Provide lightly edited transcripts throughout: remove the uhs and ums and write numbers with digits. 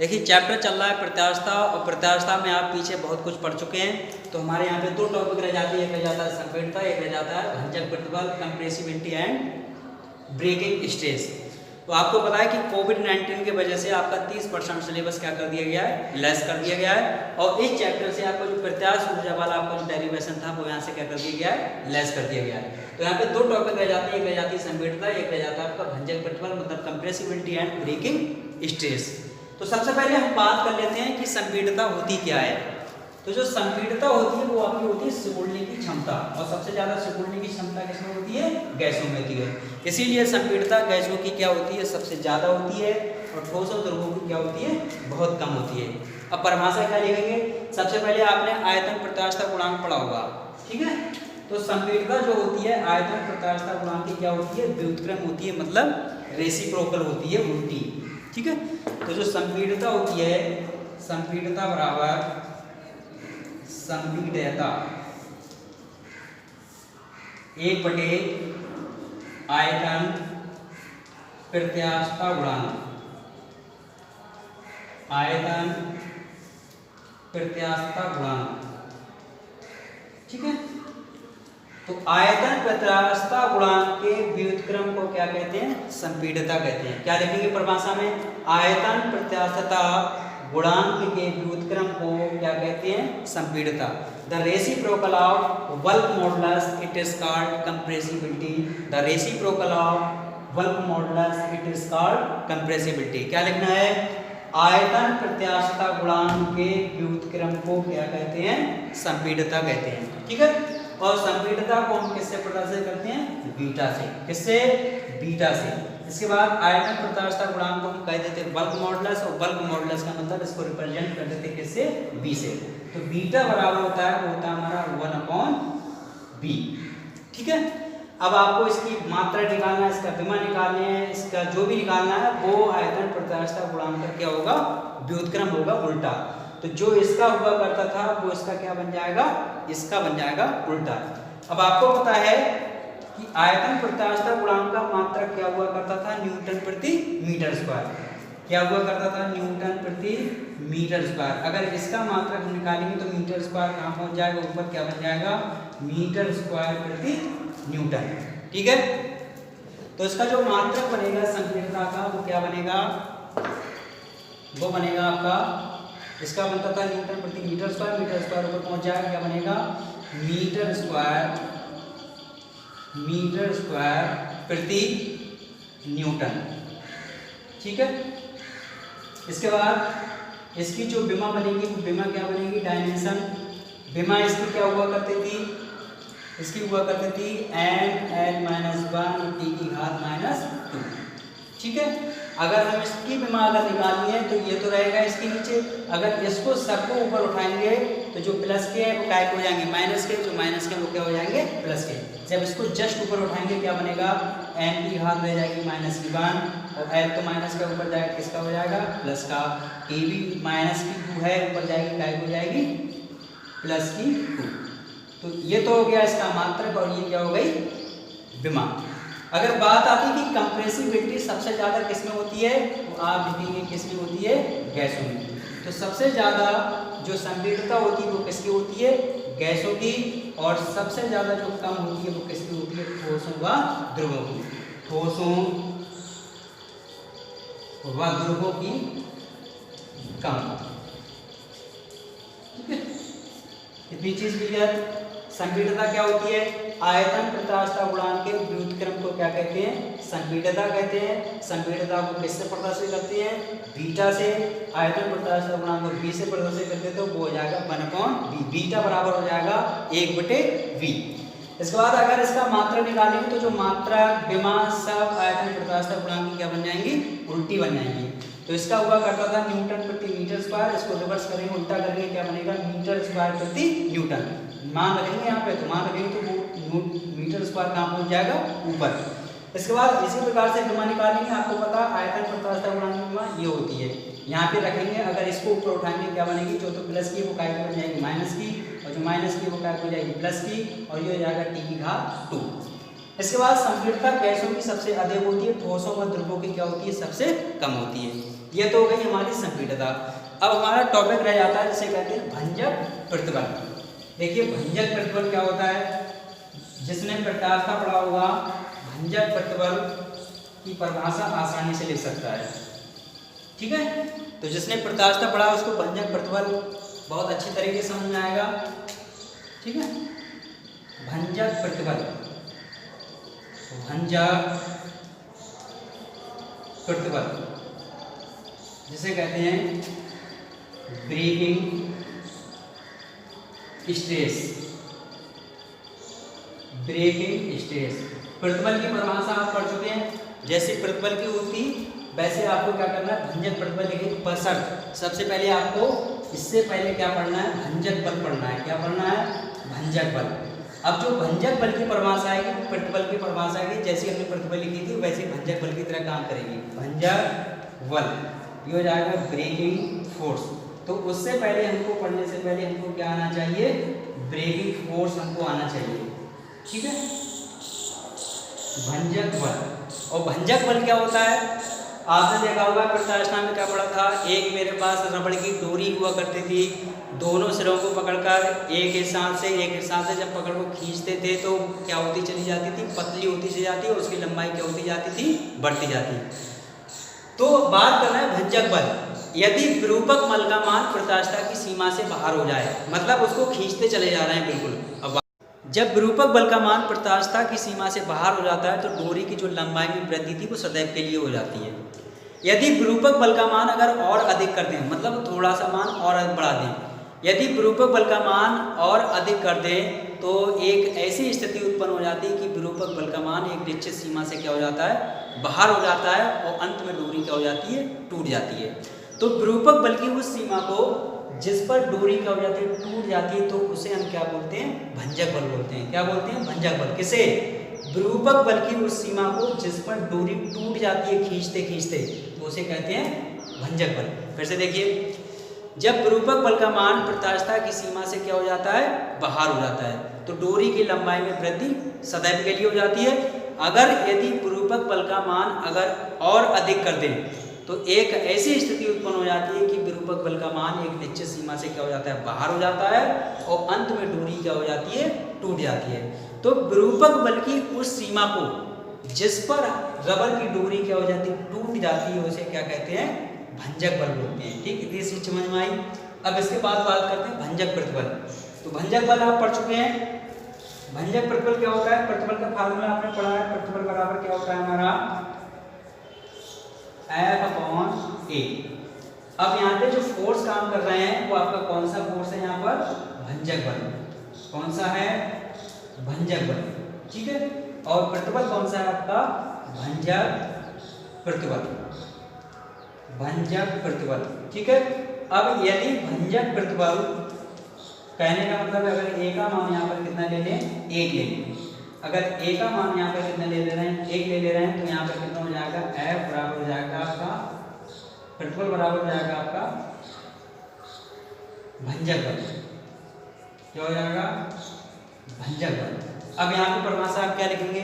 देखिए चैप्टर चल रहा है प्रत्यास्थता, और प्रत्यास्थता में आप पीछे बहुत कुछ पढ़ चुके हैं। तो हमारे यहाँ पे दो टॉपिक रह जाते हैं, एक रह जाता है संपीड़ितता, एक रह जाता है भंजक प्रतिबल, कंप्रेसिबिलिटी एंड ब्रेकिंग स्ट्रेस। तो आपको पता है कि कोविड-19 की वजह से आपका 30% सिलेबस क्या कर दिया गया है, लेस कर दिया गया है। और इस चैप्टर से आपका जो प्रत्यास्थ ऊर्जा वाला आपका जो डेरिवेशन था वो यहाँ से क्या कर दिया गया है, लेस कर दिया गया है। तो यहाँ पे दो टॉपिक रह जाते हैं, एक रह जाती है संपीड़ितता, एक रह जाता है आपका भंजक प्रतिबल मतलब कंप्रेसिबिलिटी एंड ब्रेकिंग स्ट्रेस। तो सबसे पहले हम बात कर लेते हैं कि संपीड़ितता होती क्या है। तो जो संपीड़ितता होती है वो आपकी होती है सिकुड़ने की क्षमता, और सबसे ज्यादा सिकुड़ने की क्षमता किसमें होती है, गैसों में होती है। इसीलिए संपीड़ितता गैसों की क्या होती है, सबसे ज्यादा होती है, और ठोस और द्रवों की क्या होती है, बहुत कम होती है। अब परिभाषा क्या लिखेंगे, सबसे पहले आपने आयतन प्रत्यास्थता गुणांक पढ़ा होगा, ठीक है। तो संपीड़ितता जो होती है आयतन प्रत्यास्थता गुणांक की क्या होती है, व्युत्क्रम होती है, मतलब रेसिप्रोकल होती है, उल्टी, ठीक है। तो जो संपीड़ितता होती है, संपीड़ितता बराबर संपीड्यता 1/, आयतन प्रत्यास्थता गुणांक, आयतन प्रत्यास्थता गुणांक, ठीक है। तो आयतन प्रत्यास्थता गुणांक के व्युत्क्रम को क्या कहते हैं, संपीड्यता कहते हैं। क्या लिखेंगे परिभाषा में, आयतन प्रत्यास्थता गुणांक के व्युत्क्रम को क्या कहते हैं, संपीड्यता। The reciprocal of bulk modulus it is called compressibility, the reciprocal of bulk modulus it is called compressibility. क्या लिखना है, आयतन प्रत्यास्थता गुणांक के व्युत्क्रम को क्या कहते हैं, संपीड्यता कहते हैं, ठीक है। और संपीड्यता को हम किससे प्रदर्शित करते हैं, बीटा से, किससे, बीटा से। इसके बाद आयतन प्रत्यास्थता गुणांक को हम कह देते हैं बल्क मॉडुलस, और बल्क मॉडुलस का मतलब इसको रिप्रेजेंट कर देते हैं किससे, बी से। तो बीटा बराबर होता है, वो होता है हमारा 1/b, ठीक है। अब आपको इसकी मात्रा निकालना है, इसका विमा निकालने हैं, इसका जो भी निकालना है वो आयतन प्रत्यास्थता गुणांक का क्या होगा, व्युत्क्रम होगा उल्टा। तो जो इसका हुआ करता था वो इसका क्या बन जाएगा, इसका बन जाएगा उल्टा। अब आपको पता है कि आयतन प्रत्यास्थता गुणांक का मात्रक क्या हुआ करता था, न्यूटन प्रति मीटर स्क्वायर। क्या हुआ करता था, न्यूटन प्रति मीटर स्क्वायर। अगर इसका मात्रक हम निकालेंगे तो मीटर स्क्वायर कहाँ पहुंच जाएगा, ऊपर क्या बन जाएगा, मीटर स्क्वायर प्रति न्यूटन, ठीक है। तो इसका जो मात्रक बनेगा संपीड़ितता का वो क्या बनेगा, वो बनेगा आपका, इसका बनता था न्यूटन प्रति मीटर स्क्वायर ऊपर पहुंच जाएगा, क्या बनेगा, मीटर स्क्वायर प्रति न्यूटन, ठीक है। इसके बाद इसकी जो विमा बनेगी वो विमा क्या बनेगी, डायमेंशन। विमा इसकी क्या हुआ करती थी, इसकी हुआ करती थी n(l-1) t⁻², ठीक है। अगर हम इसकी विमा अगर निकालनी है तो ये तो रहेगा इसके नीचे, अगर इसको सबको ऊपर उठाएंगे तो जो प्लस के है वो काय हो जाएंगे माइनस के, जो माइनस के वो क्या हो जाएंगे प्लस के। जब इसको जस्ट ऊपर उठाएंगे क्या बनेगा, n की घात रह जाएगी -1, और l तो माइनस का ऊपर जाएगा किसका हो जाएगा, प्लस का। t भी -2 है, ऊपर जाएगी काय हो जाएगी, प्लस की 2। तो ये तो हो गया इसका मात्रक, और ये क्या हो गई, विमा। अगर बात आती है कि कंप्रेसिबिलिटी सबसे ज़्यादा किसमें होती है, तो आप लिखेंगे किसमें होती है, गैसों में। तो सबसे ज़्यादा जो संपीड़ितता होती है वो किसकी होती है, गैसों की, और सबसे ज़्यादा जो कम होती है वो किसकी होती है, ठोसों व द्रवों की, ठोसों व द्रवों की कम, ठीक है। इतनी चीज क्लियर। संपीड़ितता क्या होती है, आयतन प्रत्यास्थता गुणांक के व्युत्क्रम को क्या कहते हैं, संपीड़ितता कहते हैं। संपीड़ितता को किससे प्रदर्शित करते हैं, बीटा से। आयतन प्रत्यास्थता गुणांक को बी से प्रदर्शित करते हैं तो वो हो जाएगा 1/b, बीटा बराबर हो जाएगा 1/v। इसके बाद अगर इसका मात्रा निकालेंगे तो जो मात्रा विमा सब आयतन प्रत्यास्थता गुणांक की क्या बन जाएंगी, उल्टी बन जाएंगी। तो इसका हुआ करता था न्यूटन प्रति मीटर स्क्वायर, इसको रिवर्स करेंगे, उल्टा करेंगे, क्या बनेगा, मीटर स्क्वायर प्रति न्यूटन। मान रखेंगे यहाँ पे, तो मान रखेंगे तो वो मीटर स्क्वायर कहाँ पहुँच जाएगा, ऊपर। इसके बाद इसी प्रकार से विमा निकालेंगे, आपको पता आयतन प्रत्यास्थता गुणांक की विमा ये होती है। यहाँ पे रखेंगे, अगर इसको ऊपर उठाएंगे क्या बनेगी, जो तो प्लस की वो काय की बन जाएगी माइनस की, और जो माइनस की वो काय हो जाएगी प्लस की, और ये हो जाएगा t की घात 2। इसके बाद संपीड़ितता गैसों की सबसे अधिक होती है, ठोसों व द्रवों की क्या होती है, सबसे कम होती है। ये तो हो गई हमारी संपीड़ितता। अब हमारा टॉपिक रह जाता है जिसे कहते हैं भंजक प्रतिबल। देखिए भंजक प्रतिबल क्या होता है, जिसने प्रत्यास्थता पढ़ा होगा भंजक प्रतिबल की परिभाषा आसानी से लिख सकता है। ठीक है, तो जिसने प्रत्यास्थता पढ़ा उसको भंजक प्रतिबल बहुत अच्छी तरीके से समझ में आएगा। ठीक है, भंजक प्रतिबल, भंजक प्रतिबल जिसे कहते हैं ब्रेकिंग स्ट्रेस, ब्रेकिंग स्ट्रेस। प्रतिबल की परिभाषा आप पढ़ चुके हैं, जैसे प्रतिबल की होती वैसे आपको क्या करना है, भंजक प्रतिबल लिखिए बशर्त। सबसे पहले आपको इससे पहले क्या पढ़ना है, भंजक बल पढ़ना है। क्या पढ़ना है, भंजक बल। अब जो भंजक बल की परिभाषा आएगी, प्रतिबल की परिभाषा आएगी, जैसे हमने प्रतिबल लिखी थी वैसे भंजक बल की तरह काम करेगी। भंजक बल ये हो जाएगा ब्रेकिंग फोर्स। तो उससे पहले हमको पढ़ने से पहले हमको क्या आना चाहिए, ब्रेकिंग फोर्स हमको आना चाहिए। ठीक है, भंजक बल। और भंजक बल क्या होता है, आपने देखा होगा प्रत्यास्थता में क्या पढ़ा था, एक मेरे पास रबड़ की डोरी हुआ करती थी, दोनों सिरों को पकड़कर एक ही सांस से जब पकड़ को खींचते थे तो क्या होती चली जाती थी, पतली होती चली जाती और उसकी लंबाई क्या होती जाती थी, बढ़ती जाती। तो बात कर रहे हैं भंजक बल। यदि विरूपक बल का मान प्रत्यास्थता की सीमा से बाहर हो जाए, मतलब उसको खींचते चले जा रहे हैं बिल्कुल। अब जब विरूपक बल का मान प्रत्यास्थता की सीमा से बाहर हो जाता है तो डोरी की जो लंबाई में वृद्धि थी वो सदैव के लिए हो जाती है। यदि विरूपक बल का मान अगर और अधिक कर दें, मतलब थोड़ा सा मान और बढ़ा दें, यदि विरूपक बल का मान और अधिक कर दें तो एक ऐसी स्थिति उत्पन्न हो जाती है कि विरूपक बल का मान एक निश्चित सीमा से क्या हो जाता है, बाहर हो जाता है और अंत में डोरी क्या हो जाती है, टूट जाती है। तो विरूपक बल की उस सीमा को जिस पर डोरी क्या हो जाती है, टूट जाती है, तो उसे हम क्या बोलते हैं, भंजक बल बोलते हैं। क्या बोलते हैं, भंजक बल। किसे, विरूपक बल की उस सीमा को जिस पर डोरी टूट जाती है खींचते खींचते, तो उसे कहते हैं भंजक बल। फिर से देखिए, जब विरूपक बल का मान प्रत्यास्थता की सीमा से क्या हो जाता है, बाहर हो जाता है, तो डोरी की लंबाई में वृद्धि सदैव के लिए हो जाती है। अगर यदि विरूपक बल का मान अगर और अधिक कर दें तो एक ऐसी स्थिति उत्पन्न हो जाती है कि विरूपक बल का मान एक निश्चित सीमा से क्या हो जाता है, बाहर हो जाता है और अंत में डोरी क्या हो जाती है, टूट जाती है। तो विरूपक बल की उस सीमा को जिस पर रबर की डोरी क्या हो जाती है, टूट जाती है, उसे क्या कहते हैं, भंजक बल बोलते हैं। ठीक, इतनी चीज समझ में आई। अब इसके बाद बात करते हैं भंजक प्रतिबल। तो भंजक बल आप पढ़ चुके हैं। भंजक प्रतिबल क्या होता है, प्रतिबल का फार्मूला आपने पढ़ा है, प्रतिबल बराबर क्या होता है हमारा, F/A। अब यहाँ पे जो फोर्स काम कर रहे हैं वो आपका कौन सा फोर्स है, यहाँ पर भंजक बल। कौन सा है, भंजक बल। ठीक है, और प्रतिबल कौन सा है आपका, भंजक प्रतिबल, भंजक प्रतिबल। ठीक है, अब यदि भंजक प्रतिबल, कहने का मतलब अगर A का मान यहाँ पर कितना ले लें, 1 ले लें। अगर A का मान यहाँ पर कितना ले रहे हैं, 1 ले रहे हैं, तो यहाँ पर कितना हो जाएगा, F बराबर हो जाएगा आपका, प्रतिबल बराबर हो जाएगा आपका भंजक बल। क्या हो जाएगा, भंजक बल। अब यहाँ की परिभाषा आप क्या लिखेंगे,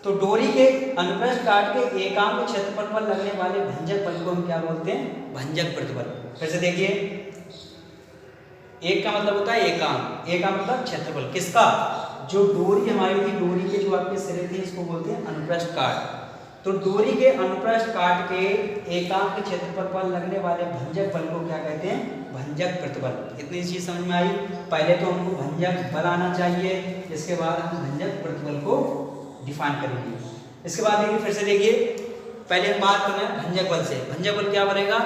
तो डोरी के अनुप्रस्थ काट के एकांक क्षेत्रफल पर लगने वाले भंजक बल को हम क्या बोलते हैं, भंजक प्रतिबल। फिर से देखिए, एक का मतलब होता है एकांक, एक का मतलब क्षेत्रफल, किसका, जो डोरी हमारी थी, डोरी के जो आपके सिरे थे इसको बोलते हैं अनुप्रस्थ काट। तो डोरी के अनुप्रस्थ काट के एकांक क्षेत्रफल पर लगने वाले भंजक बल को क्या कहते हैं, भंजक प्रतिबल। इतनी चीज समझ में आई। पहले तो हमको भंजक बल आना चाहिए, इसके बाद हम भंजक प्रतिबल को डिफाइन करेंगे। इसके बाद देखिए, फिर से देखिए, पहले हम बात कर रहे हैं भंजक बल से। भंजक बल क्या बनेगा,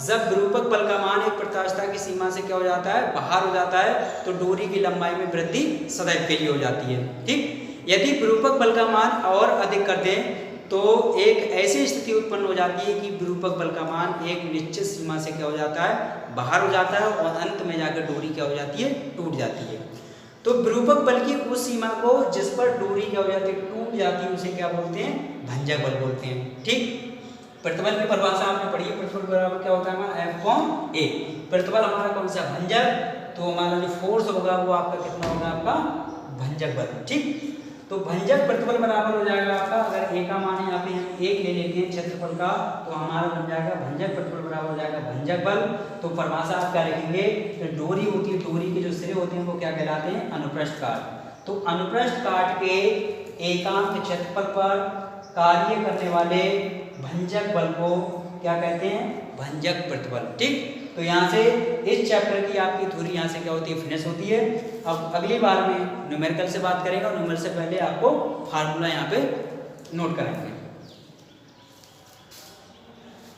जब विरूपक बल का मान एक प्रत्यास्थता की सीमा से क्या हो जाता है, बाहर हो जाता है, तो डोरी की लंबाई में वृद्धि सदैव के लिए हो जाती है। ठीक, यदि विरूपक बल का मान और अधिक कर दें तो एक ऐसी स्थिति उत्पन्न हो जाती है कि विरूपक बल का मान एक निश्चित सीमा से क्या हो जाता है, बाहर हो जाता है और अंत में जाकर डोरी क्या हो जाती है, टूट जाती है। तो विरूपक बल की उस सीमा को जिस पर डोरी क्या हो जाती है, टूट जाती है, उसे क्या बोलते हैं, भंजक बल बोलते हैं। ठीक, प्रतिबल की परिभाषा आपने पढ़ी है, प्रतिबल बराबर क्या होता है हमारा, F/A। प्रतिबल हमारा कौन सा, भंजक, तो हमारा जो फोर्स होगा वो आपका कितना होगा, आपका भंजक बल। ठीक, तो भंजक प्रतिबल बराबर हो जाएगा आपका, अगर ए का मान है यहाँ पे हम 1 ले लेते हैं क्षेत्रफल का, तो हमारा बन जाएगा भंजक प्रतिबल बराबर हो जाएगा भंजक बल। तो परिभाषा आप क्या लिखेंगे, तो डोरी होती है, डोरी के जो सिरे होते हैं वो क्या कहलाते हैं, अनुप्रस्थ काट। तो अनुप्रस्थ काट के एकांक क्षेत्रफल पर कार्य करने वाले भंजक बल को क्या कहते हैं, भंजक प्रतिबल। ठीक, तो यहाँ से इस चैप्टर की आपकी थ्योरी यहाँ से क्या होती है, फिनिश होती है। अब अगली बार में न्यूमेरिकल से बात करेंगे और न्यूमेरिकल से पहले आपको फार्मूला यहाँ पे नोट कराएंगे।